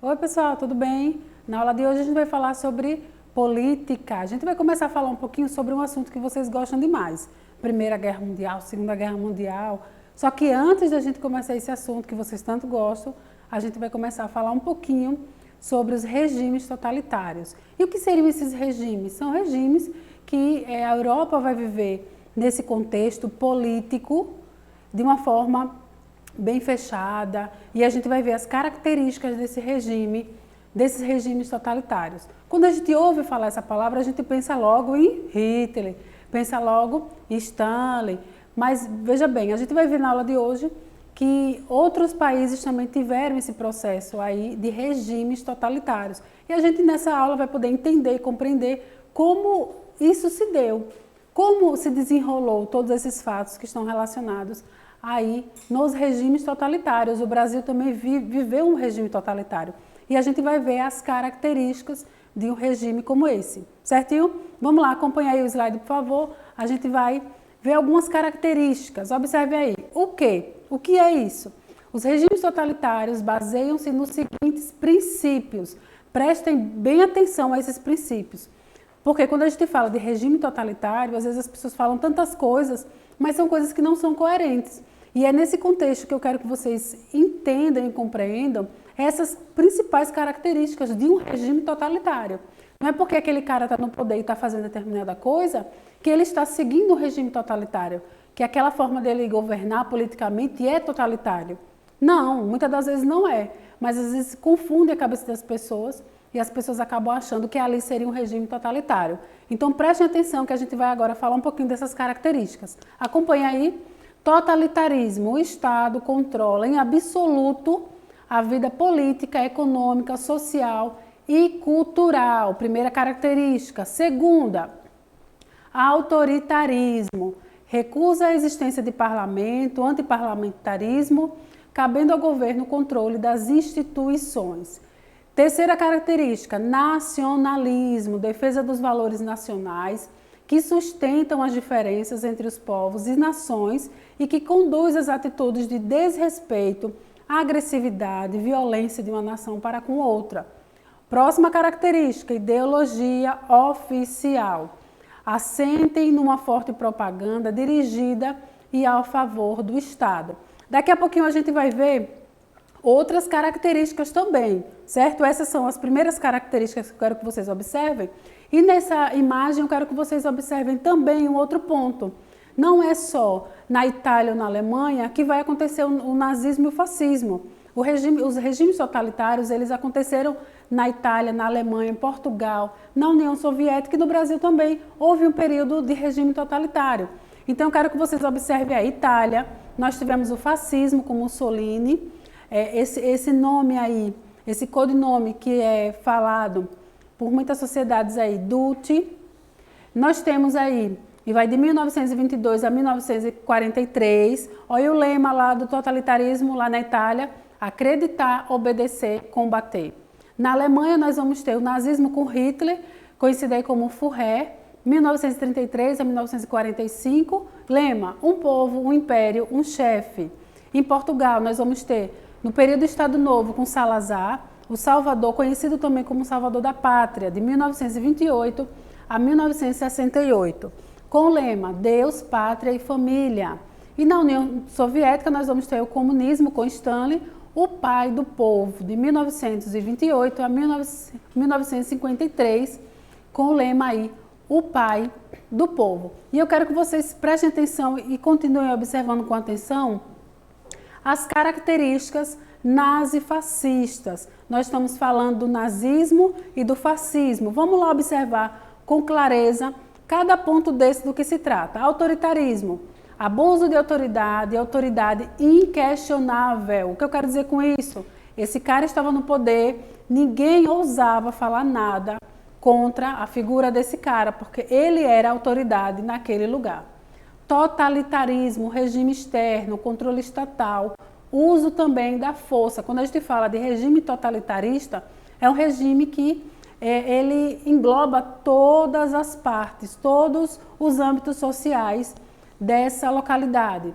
Oi pessoal, tudo bem? Na aula de hoje a gente vai falar sobre política. A gente vai começar a falar um pouquinho sobre um assunto que vocês gostam demais. Primeira Guerra Mundial, Segunda Guerra Mundial. Só que antes da gente começar esse assunto que vocês tanto gostam, a gente vai começar a falar um pouquinho sobre os regimes totalitários. E o que seriam esses regimes? São regimes que a Europa vai viver nesse contexto político de uma forma bem fechada, e a gente vai ver as características desses regimes totalitários. Quando a gente ouve falar essa palavra, a gente pensa logo em Hitler, pensa logo em Stalin, mas veja bem, a gente vai ver na aula de hoje que outros países também tiveram esse processo aí de regimes totalitários. E a gente nessa aula vai poder entender e compreender como isso se deu, como se desenrolou todos esses fatos que estão relacionados aí nos regimes totalitários. O Brasil também viveu um regime totalitário. E a gente vai ver as características de um regime como esse, certinho? Vamos lá, acompanha aí o slide, por favor. A gente vai ver algumas características. Observe aí. O quê? O que é isso? Os regimes totalitários baseiam-se nos seguintes princípios. Prestem bem atenção a esses princípios. Porque quando a gente fala de regime totalitário, às vezes as pessoas falam tantas coisas, mas são coisas que não são coerentes. E é nesse contexto que eu quero que vocês entendam e compreendam essas principais características de um regime totalitário. Não é porque aquele cara está no poder e está fazendo determinada coisa que ele está seguindo o regime totalitário, que aquela forma dele governar politicamente é totalitário. Não, muitas das vezes não é, mas às vezes confunde a cabeça das pessoas e as pessoas acabam achando que ali seria um regime totalitário. Então prestem atenção que a gente vai agora falar um pouquinho dessas características. Acompanhe aí. Totalitarismo. O Estado controla em absoluto a vida política, econômica, social e cultural. Primeira característica. Segunda, autoritarismo. Recusa a existência de parlamento, antiparlamentarismo, cabendo ao governo o controle das instituições. Terceira característica, nacionalismo, defesa dos valores nacionais, que sustentam as diferenças entre os povos e nações e que conduz às atitudes de desrespeito, agressividade, violência de uma nação para com outra. Próxima característica, ideologia oficial. Assentem numa forte propaganda dirigida e ao favor do Estado. Daqui a pouquinho a gente vai ver outras características também, certo? Essas são as primeiras características que eu quero que vocês observem. E nessa imagem eu quero que vocês observem também um outro ponto. Não é só na Itália ou na Alemanha que vai acontecer o nazismo e o fascismo. Os regimes totalitários, eles aconteceram na Itália, na Alemanha, em Portugal, na União Soviética e no Brasil também. Houve um período de regime totalitário. Então eu quero que vocês observem a Itália. Nós tivemos o fascismo com Mussolini. Esse nome aí, esse codinome que é falado por muitas sociedades aí, Duce. Nós temos aí, e vai de 1922 a 1943, olha o lema lá do totalitarismo lá na Itália, acreditar, obedecer, combater. Na Alemanha nós vamos ter o nazismo com Hitler, conhecido aí como Führer, 1933 a 1945, lema, um povo, um império, um chefe. Em Portugal nós vamos ter, no período do Estado Novo com Salazar, o Salvador, conhecido também como Salvador da Pátria, de 1928 a 1968, com o lema Deus, Pátria e Família. E na União Soviética nós vamos ter o comunismo com Stalin, o pai do povo, de 1928 a 1953, com o lema aí, o pai do povo. E eu quero que vocês prestem atenção e continuem observando com atenção as características nazifascistas. Nós estamos falando do nazismo e do fascismo. Vamos lá observar com clareza cada ponto desse do que se trata. Autoritarismo, abuso de autoridade, autoridade inquestionável. O que eu quero dizer com isso? Esse cara estava no poder, ninguém ousava falar nada contra a figura desse cara, porque ele era autoridade naquele lugar. Totalitarismo, regime externo, controle estatal, uso também da força. Quando a gente fala de regime totalitarista, é um regime que ele engloba todas as partes, todos os âmbitos sociais dessa localidade.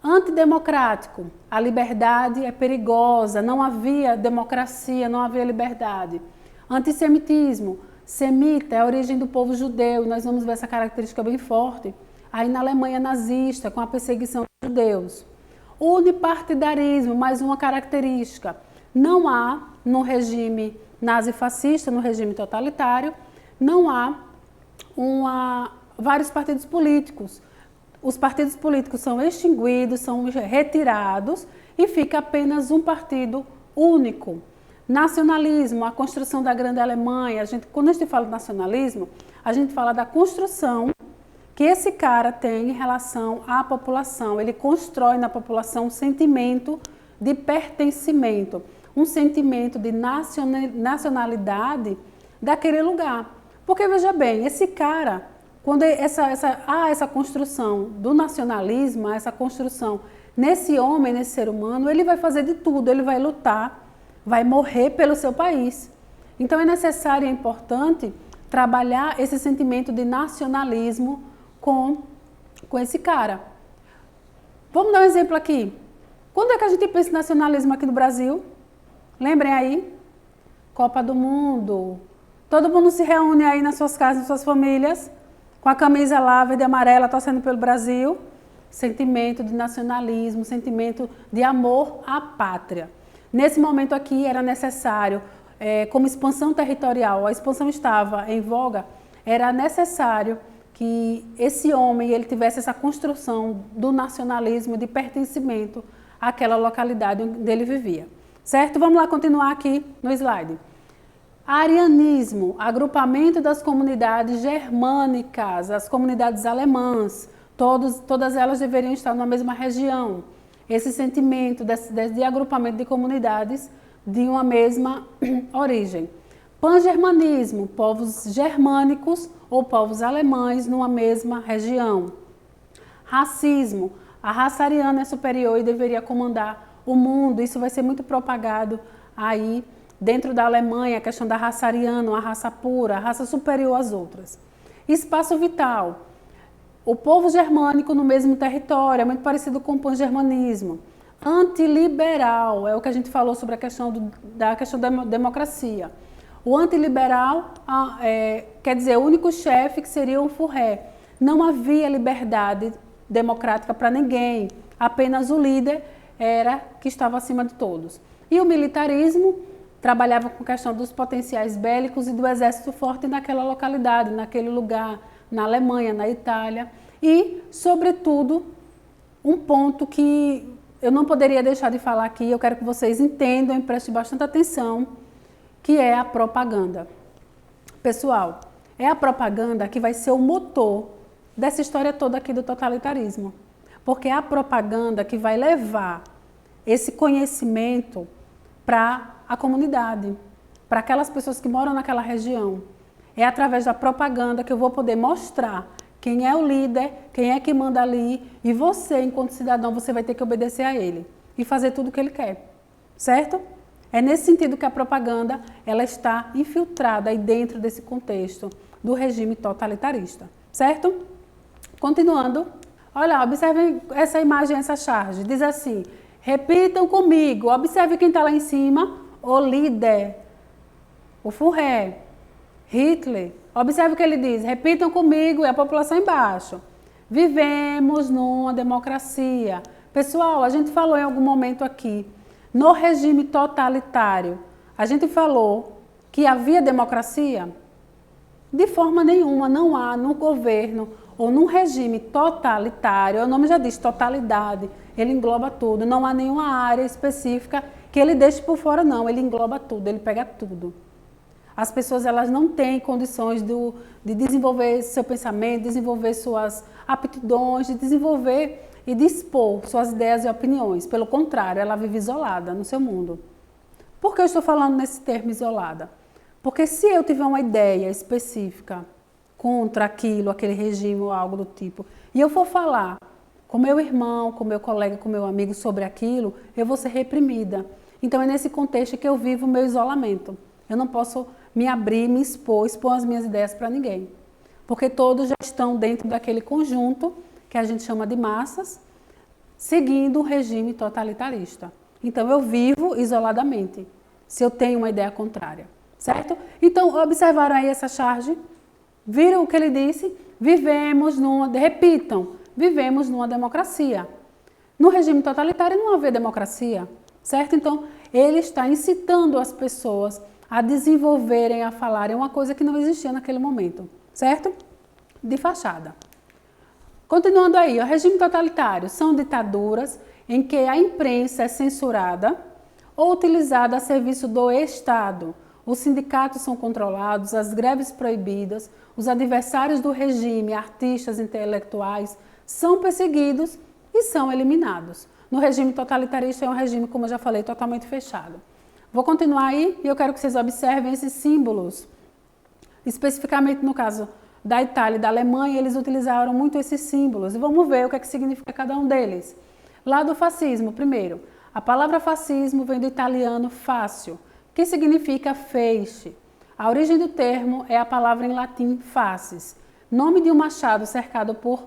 Antidemocrático, a liberdade é perigosa, não havia democracia, não havia liberdade. Antissemitismo, semita é a origem do povo judeu, e nós vamos ver essa característica bem forte aí na Alemanha nazista, com a perseguição dos judeus. Unipartidarismo, mais uma característica, não há no regime nazifascista, no regime totalitário, não há vários partidos políticos. Os partidos políticos são extinguidos, são retirados e fica apenas um partido único. Nacionalismo, a construção da grande Alemanha. Quando a gente fala de nacionalismo, a gente fala da construção que esse cara tem em relação à população. Ele constrói na população um sentimento de pertencimento, um sentimento de nacionalidade daquele lugar. Porque, veja bem, esse cara, quando há essa construção do nacionalismo, essa construção nesse homem, nesse ser humano, ele vai fazer de tudo, ele vai lutar, vai morrer pelo seu país. Então é necessário e é importante trabalhar esse sentimento de nacionalismo com esse cara. Vamos dar um exemplo aqui. Quando é que a gente pensa em nacionalismo aqui no Brasil? Lembrem aí? Copa do Mundo. Todo mundo se reúne aí nas suas casas, nas suas famílias, com a camisa lá, verde e amarela, torcendo pelo Brasil. Sentimento de nacionalismo, sentimento de amor à pátria. Nesse momento aqui era necessário, como expansão territorial, a expansão estava em voga, era necessário que esse homem ele tivesse essa construção do nacionalismo, de pertencimento àquela localidade onde ele vivia. Certo? Vamos lá continuar aqui no slide. Arianismo, agrupamento das comunidades germânicas, as comunidades alemãs, todas elas deveriam estar na mesma região. Esse sentimento de agrupamento de comunidades de uma mesma origem. Pangermanismo, povos germânicos ou povos alemães numa mesma região. Racismo, a raça ariana é superior e deveria comandar o mundo. Isso vai ser muito propagado aí dentro da Alemanha, a questão da raça ariana, uma raça pura, a raça superior às outras. Espaço vital, o povo germânico no mesmo território, é muito parecido com o pangermanismo. Antiliberal, é o que a gente falou sobre a questão da democracia. O antiliberal quer dizer o único chefe que seria o Führer. Não havia liberdade democrática para ninguém, apenas o líder era que estava acima de todos. E o militarismo trabalhava com a questão dos potenciais bélicos e do exército forte naquela localidade, naquele lugar, na Alemanha, na Itália. E, sobretudo, um ponto que eu não poderia deixar de falar aqui, eu quero que vocês entendam e prestem bastante atenção, que é a propaganda. Pessoal, é a propaganda que vai ser o motor dessa história toda aqui do totalitarismo. Porque é a propaganda que vai levar esse conhecimento para a comunidade, para aquelas pessoas que moram naquela região. É através da propaganda que eu vou poder mostrar quem é o líder, quem é que manda ali, e você, enquanto cidadão, você vai ter que obedecer a ele e fazer tudo o que ele quer, certo? É nesse sentido que a propaganda ela está infiltrada aí dentro desse contexto do regime totalitarista, certo? Continuando, olha, observem essa imagem, essa charge, diz assim, repitam comigo, observe quem está lá em cima, o líder, o Führer, Hitler. Observe o que ele diz, repitam comigo e a população embaixo. Vivemos numa democracia. Pessoal, a gente falou em algum momento aqui, no regime totalitário, a gente falou que havia democracia? De forma nenhuma, não há no governo ou num regime totalitário, o nome já diz totalidade, ele engloba tudo, não há nenhuma área específica que ele deixe por fora, não, ele engloba tudo, ele pega tudo. As pessoas elas não têm condições de desenvolver seu pensamento, desenvolver suas aptidões, de desenvolver e de expor suas ideias e opiniões. Pelo contrário, ela vive isolada no seu mundo. Por que eu estou falando nesse termo isolada? Porque se eu tiver uma ideia específica contra aquilo, aquele regime ou algo do tipo, e eu for falar com meu irmão, com meu colega, com meu amigo sobre aquilo, eu vou ser reprimida. Então é nesse contexto que eu vivo o meu isolamento. Eu não posso me abrir, me expor as minhas ideias para ninguém. Porque todos já estão dentro daquele conjunto que a gente chama de massas, seguindo um regime totalitarista. Então, eu vivo isoladamente, se eu tenho uma ideia contrária, certo? Então, observaram aí essa charge? Viram o que ele disse? Vivemos numa democracia. No regime totalitário não havia democracia, certo? Então, ele está incitando as pessoas a desenvolverem, a falarem uma coisa que não existia naquele momento, certo? De fachada. Continuando aí, o regime totalitário são ditaduras em que a imprensa é censurada ou utilizada a serviço do Estado. Os sindicatos são controlados, as greves proibidas, os adversários do regime, artistas, intelectuais, são perseguidos e são eliminados. No regime totalitarista é um regime, como eu já falei, totalmente fechado. Vou continuar aí e eu quero que vocês observem esses símbolos. Especificamente no caso da Itália e da Alemanha, eles utilizaram muito esses símbolos. E vamos ver o que significa cada um deles. Lá do fascismo, primeiro. A palavra fascismo vem do italiano fácil, que significa feixe. A origem do termo é a palavra em latim faces, nome de um machado cercado por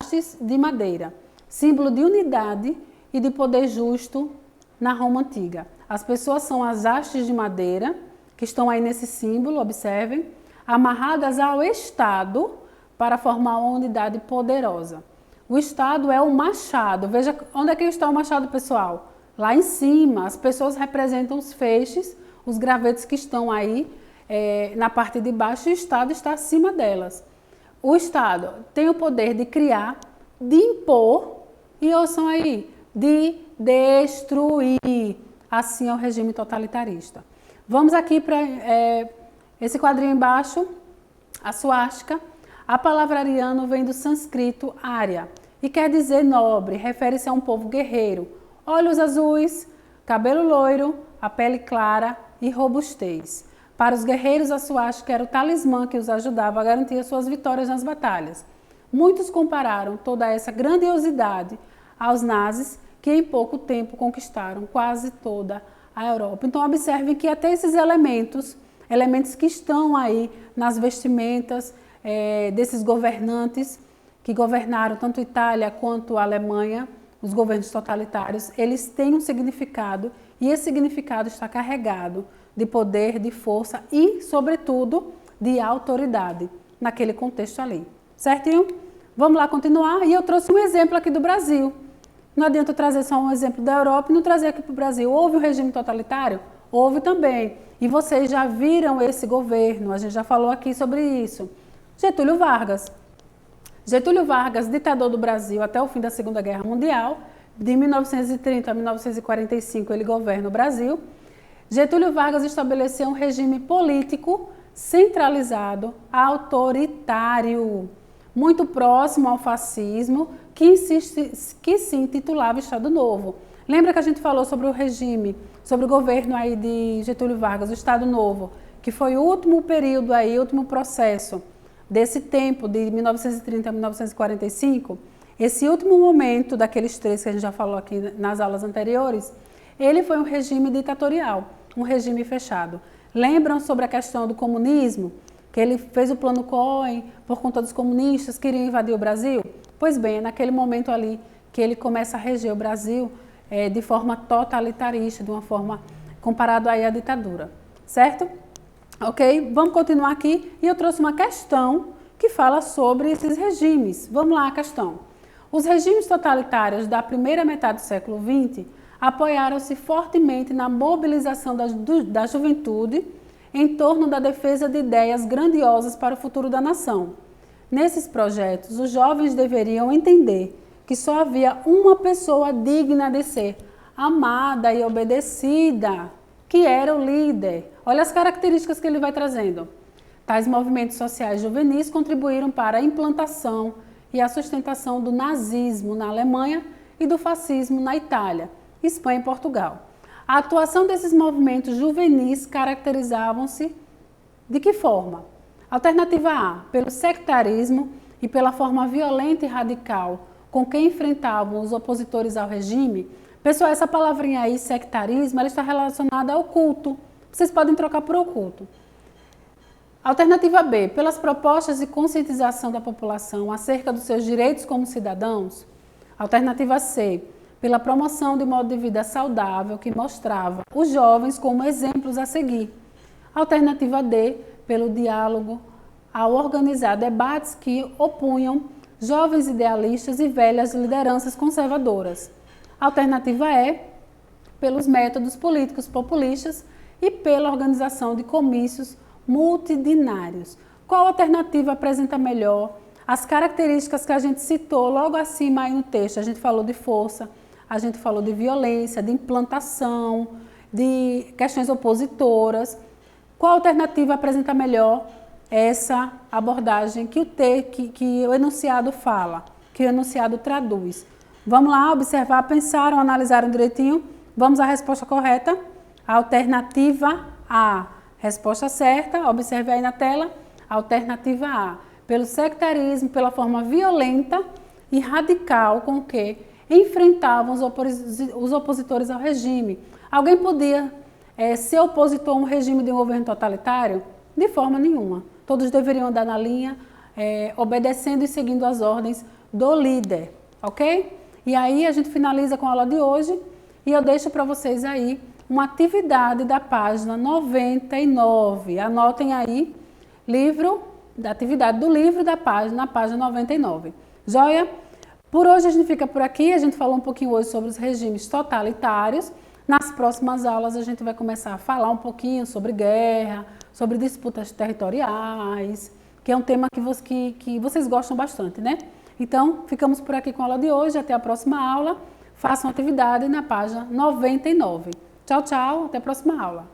hastes de madeira, símbolo de unidade e de poder justo na Roma Antiga. As pessoas são as hastes de madeira, que estão aí nesse símbolo, observem, amarradas ao Estado para formar uma unidade poderosa. O Estado é o machado. Veja onde é que está o machado, pessoal? Lá em cima, as pessoas representam os feixes, os gravetos que estão aí na parte de baixo, e o Estado está acima delas. O Estado tem o poder de criar, de impor e, ouçam aí, de destruir. Assim é o regime totalitarista. Vamos aqui para esse quadrinho embaixo, a suástica. A palavra ariano vem do sânscrito Arya e quer dizer nobre, refere-se a um povo guerreiro, olhos azuis, cabelo loiro, a pele clara e robustez. Para os guerreiros, a suástica era o talismã que os ajudava a garantir as suas vitórias nas batalhas. Muitos compararam toda essa grandiosidade aos nazis, que em pouco tempo conquistaram quase toda a Europa. Então, observem que até esses elementos que estão aí nas vestimentas desses governantes que governaram tanto a Itália quanto a Alemanha, os governos totalitários, eles têm um significado e esse significado está carregado de poder, de força e, sobretudo, de autoridade naquele contexto ali. Certinho? Vamos lá continuar. E eu trouxe um exemplo aqui do Brasil. Não adianta eu trazer só um exemplo da Europa e não trazer aqui para o Brasil. Houve um regime totalitário? Houve também. E vocês já viram esse governo, a gente já falou aqui sobre isso. Getúlio Vargas. Getúlio Vargas, ditador do Brasil até o fim da Segunda Guerra Mundial, de 1930 a 1945 ele governa o Brasil. Getúlio Vargas estabeleceu um regime político centralizado, autoritário, muito próximo ao fascismo, que se intitulava Estado Novo. Lembra que a gente falou sobre o regime, sobre o governo aí de Getúlio Vargas, o Estado Novo, que foi o último período aí, o último processo desse tempo, de 1930 a 1945, esse último momento daqueles três que a gente já falou aqui nas aulas anteriores, ele foi um regime ditatorial, um regime fechado. Lembram sobre a questão do comunismo? Que ele fez o plano Cohen por conta dos comunistas que queriam invadir o Brasil? Pois bem, é naquele momento ali que ele começa a reger o Brasil de forma totalitarista, de uma forma comparado aí à ditadura, certo? Ok? Vamos continuar aqui e eu trouxe uma questão que fala sobre esses regimes. Vamos lá a questão. Os regimes totalitários da primeira metade do século XX apoiaram-se fortemente na mobilização da juventude em torno da defesa de ideias grandiosas para o futuro da nação. Nesses projetos, os jovens deveriam entender que só havia uma pessoa digna de ser amada e obedecida, que era o líder. Olha as características que ele vai trazendo. Tais movimentos sociais juvenis contribuíram para a implantação e a sustentação do nazismo na Alemanha e do fascismo na Itália, Espanha e Portugal. A atuação desses movimentos juvenis caracterizavam-se de que forma? Alternativa A, pelo sectarismo e pela forma violenta e radical com que enfrentavam os opositores ao regime. Pessoal, essa palavrinha aí, sectarismo, ela está relacionada ao culto, Vocês podem trocar por oculto. Alternativa B, pelas propostas de conscientização da população acerca dos seus direitos como cidadãos. Alternativa C, pela promoção de modo de vida saudável que mostrava os jovens como exemplos a seguir. Alternativa D, pelo diálogo ao organizar debates que opunham jovens idealistas e velhas lideranças conservadoras. Alternativa E, pelos métodos políticos populistas e pela organização de comícios multidinários. Qual alternativa apresenta melhor as características que a gente citou logo acima aí no texto? A gente falou de força, a gente falou de violência, de implantação, de questões opositoras. Qual alternativa apresenta melhor essa abordagem que o enunciado fala, que o enunciado traduz? Vamos lá observar, pensaram, analisaram direitinho? Vamos à resposta correta? Alternativa A. Resposta certa, observe aí na tela, alternativa A. Pelo sectarismo, pela forma violenta e radical com que enfrentavam os opositores ao regime. Alguém podia ser opositor a um regime de um governo totalitário? De forma nenhuma. Todos deveriam andar na linha, obedecendo e seguindo as ordens do líder, ok? E aí a gente finaliza com a aula de hoje e eu deixo para vocês aí uma atividade da página 99. Anotem aí, da atividade do livro da página, na página 99. Joia? Por hoje a gente fica por aqui, a gente falou um pouquinho hoje sobre os regimes totalitários. Nas próximas aulas a gente vai começar a falar um pouquinho sobre guerra, sobre disputas territoriais, que é um tema que vocês gostam bastante, né? Então, ficamos por aqui com a aula de hoje, até a próxima aula. Façam atividade na página 99. Tchau, tchau, até a próxima aula.